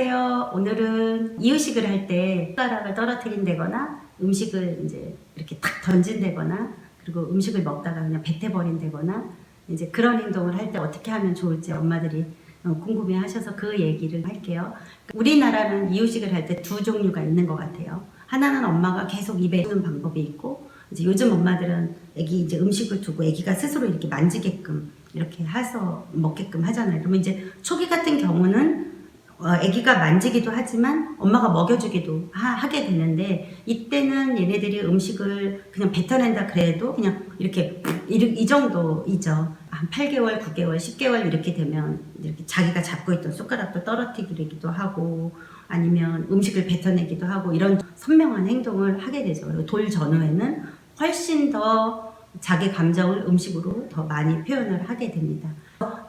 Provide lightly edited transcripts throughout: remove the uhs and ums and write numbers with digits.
안녕하세요. 오늘은 이유식을 할 때 숟가락을 떨어뜨린다거나 음식을 이제 이렇게 탁 던진다거나 그리고 음식을 먹다가 그냥 뱉어버린다거나 이제 그런 행동을 할 때 어떻게 하면 좋을지 엄마들이 궁금해 하셔서 그 얘기를 할게요. 우리나라는 이유식을 할 때 두 종류가 있는 것 같아요. 하나는 엄마가 계속 입에 넣는 방법이 있고, 이제 요즘 엄마들은 애기 이제 음식을 두고 애기가 스스로 이렇게 만지게끔 이렇게 해서 먹게끔 하잖아요. 그러면 이제 초기 같은 경우는 애기가 만지기도 하지만 엄마가 먹여주기도 하게 되는데, 이때는 얘네들이 음식을 그냥 뱉어낸다 그래도 그냥 이렇게 이 정도이죠. 한 8개월, 9개월, 10개월 이렇게 되면 이렇게 자기가 잡고 있던 숟가락도 떨어뜨리기도 하고 아니면 음식을 뱉어내기도 하고 이런 선명한 행동을 하게 되죠. 그리고 돌 전후에는 훨씬 더 자기 감정을 음식으로 더 많이 표현을 하게 됩니다.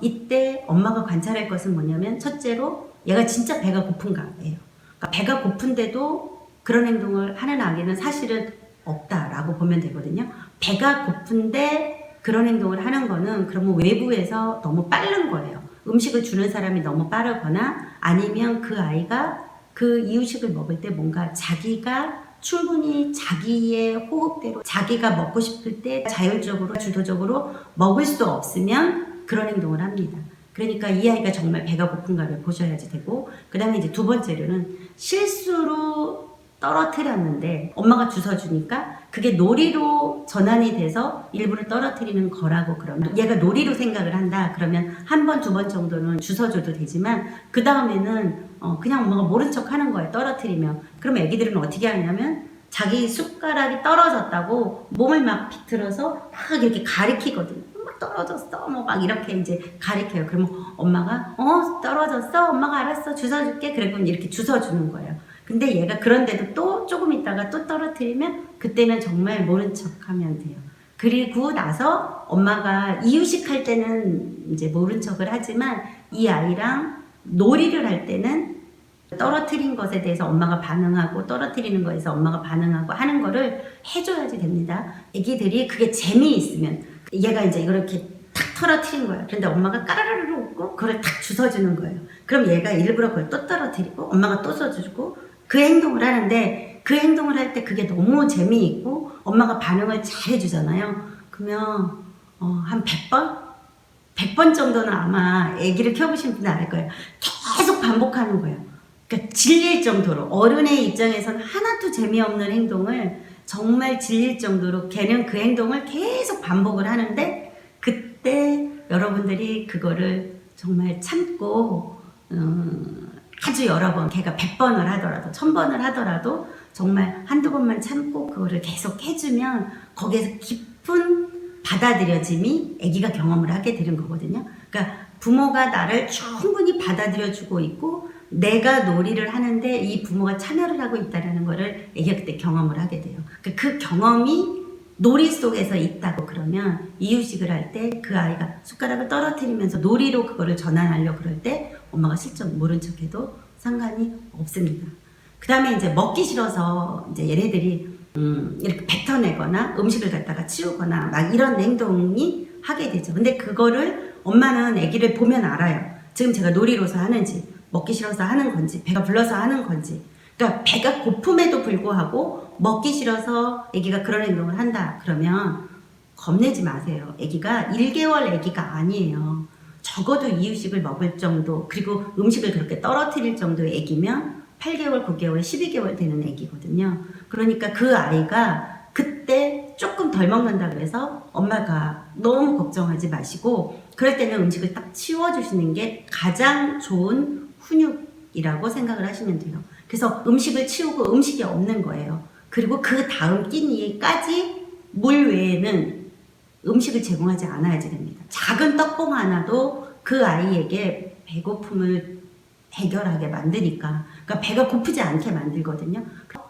이때 엄마가 관찰할 것은 뭐냐면, 첫째로 얘가 진짜 배가 고픈가예요. 그러니까 배가 고픈데도 그런 행동을 하는 아기는 사실은 없다라고 보면 되거든요. 배가 고픈데 그런 행동을 하는 거는 그러면 외부에서 너무 빠른 거예요. 음식을 주는 사람이 너무 빠르거나 아니면 그 아이가 그 이유식을 먹을 때 뭔가 자기가 충분히 자기의 호흡대로 자기가 먹고 싶을 때 자율적으로 주도적으로 먹을 수 없으면 그런 행동을 합니다. 그러니까 이 아이가 정말 배가 고픈가를 보셔야지 되고, 그 다음에 이제 두 번째로는 실수로 떨어뜨렸는데 엄마가 주워주니까 그게 놀이로 전환이 돼서 일부러 떨어뜨리는 거라고, 그러면 얘가 놀이로 생각을 한다 그러면 한 번, 두 번 정도는 주워줘도 되지만 그 다음에는 그냥 엄마가 모른 척 하는 거예요. 떨어뜨리면. 그럼 애기들은 어떻게 하냐면 자기 숟가락이 떨어졌다고 몸을 막 비틀어서 막 이렇게 가리키거든요. 떨어졌어 뭐 막 이렇게 이제 가리켜요. 그러면 엄마가 떨어졌어? 엄마가 알았어 주워줄게. 그러면 이렇게 주워주는 거예요. 근데 얘가 그런데도 또 조금 있다가 또 떨어뜨리면 그때는 정말 모른 척 하면 돼요. 그리고 나서 엄마가 이유식 할 때는 이제 모른 척을 하지만 이 아이랑 놀이를 할 때는 떨어뜨린 것에 대해서 엄마가 반응하고 떨어뜨리는 거에서 엄마가 반응하고 하는 거를 해줘야지 됩니다. 애기들이 그게 재미있으면, 얘가 이제 이걸 이렇게 탁 떨어뜨린 거야. 그런데 엄마가 까르르르 웃고 그걸 탁 주워주는 거예요. 그럼 얘가 일부러 그걸 또 떨어뜨리고 엄마가 또 써주고 그 행동을 하는데, 그 행동을 할 때 그게 너무 재미있고 엄마가 반응을 잘 해주잖아요. 그러면 한 100번? 100번 정도는 아마 애기를 키워보신 분은 알 거예요. 계속 반복하는 거예요. 그러니까 질릴 정도로, 어른의 입장에서는 하나도 재미없는 행동을 정말 질릴 정도로 걔는 그 행동을 계속 반복을 하는데, 그때 여러분들이 그거를 정말 참고 아주 여러 번, 걔가 100번을 하더라도 1000번을 하더라도 정말 한두 번만 참고 그거를 계속 해주면 거기에서 깊은 받아들여짐이 아기가 경험을 하게 되는 거거든요. 그러니까 부모가 나를 충분히 받아들여주고 있고 내가 놀이를 하는데 이 부모가 참여를 하고 있다는 거를 아기가 그때 경험을 하게 돼요. 그 경험이 놀이 속에서 있다고 그러면 이유식을 할 때 그 아이가 숟가락을 떨어뜨리면서 놀이로 그거를 전환하려고 그럴 때 엄마가 실적 모른 척해도 상관이 없습니다. 그 다음에 이제 먹기 싫어서 이제 얘네들이 이렇게 뱉어내거나 음식을 갖다가 치우거나 막 이런 행동이 하게 되죠. 근데 그거를 엄마는 아기를 보면 알아요. 지금 제가 놀이로서 하는지, 먹기 싫어서 하는 건지, 배가 불러서 하는 건지. 그러니까 배가 고픔에도 불구하고 먹기 싫어서 아기가 그런 행동을 한다 그러면 겁내지 마세요. 아기가 1개월 아기가 아니에요. 적어도 이유식을 먹을 정도, 그리고 음식을 그렇게 떨어뜨릴 정도의 아기면 8개월, 9개월, 12개월 되는 아기거든요. 그러니까 그 아이가 그때 조금 덜 먹는다 그래서 엄마가 너무 걱정하지 마시고, 그럴 때는 음식을 딱 치워주시는 게 가장 좋은 훈육이라고 생각을 하시면 돼요. 그래서 음식을 치우고 음식이 없는 거예요. 그리고 그 다음 끼니까지 물 외에는 음식을 제공하지 않아야지 됩니다. 작은 떡봉 하나도 그 아이에게 배고픔을 해결하게 만드니까, 그러니까 배가 고프지 않게 만들거든요.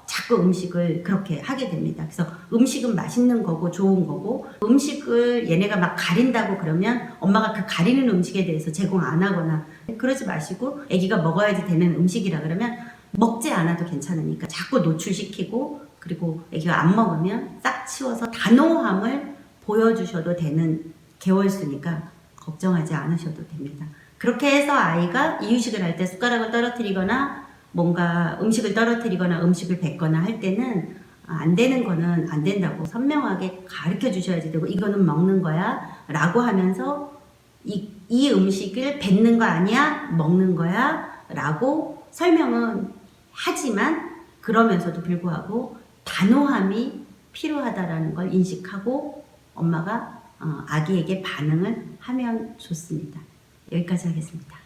자꾸 음식을 그렇게 하게 됩니다. 그래서 음식은 맛있는 거고 좋은 거고, 음식을 얘네가 막 가린다고 그러면 엄마가 그 가리는 음식에 대해서 제공 안 하거나 그러지 마시고, 아기가 먹어야지 되는 음식이라 그러면 먹지 않아도 괜찮으니까 자꾸 노출시키고, 그리고 아기가 안 먹으면 싹 치워서 단호함을 보여주셔도 되는 개월수니까 걱정하지 않으셔도 됩니다. 그렇게 해서 아이가 이유식을 할 때 숟가락을 떨어뜨리거나 뭔가 음식을 떨어뜨리거나 음식을 뱉거나 할 때는 안 되는 거는 안 된다고 선명하게 가르쳐 주셔야지 되고, 이거는 먹는 거야 라고 하면서 이 음식을 뱉는 거 아니야, 먹는 거야 라고 설명은 하지만, 그러면서도 불구하고 단호함이 필요하다라는 걸 인식하고 엄마가 아기에게 반응을 하면 좋습니다. 여기까지 하겠습니다.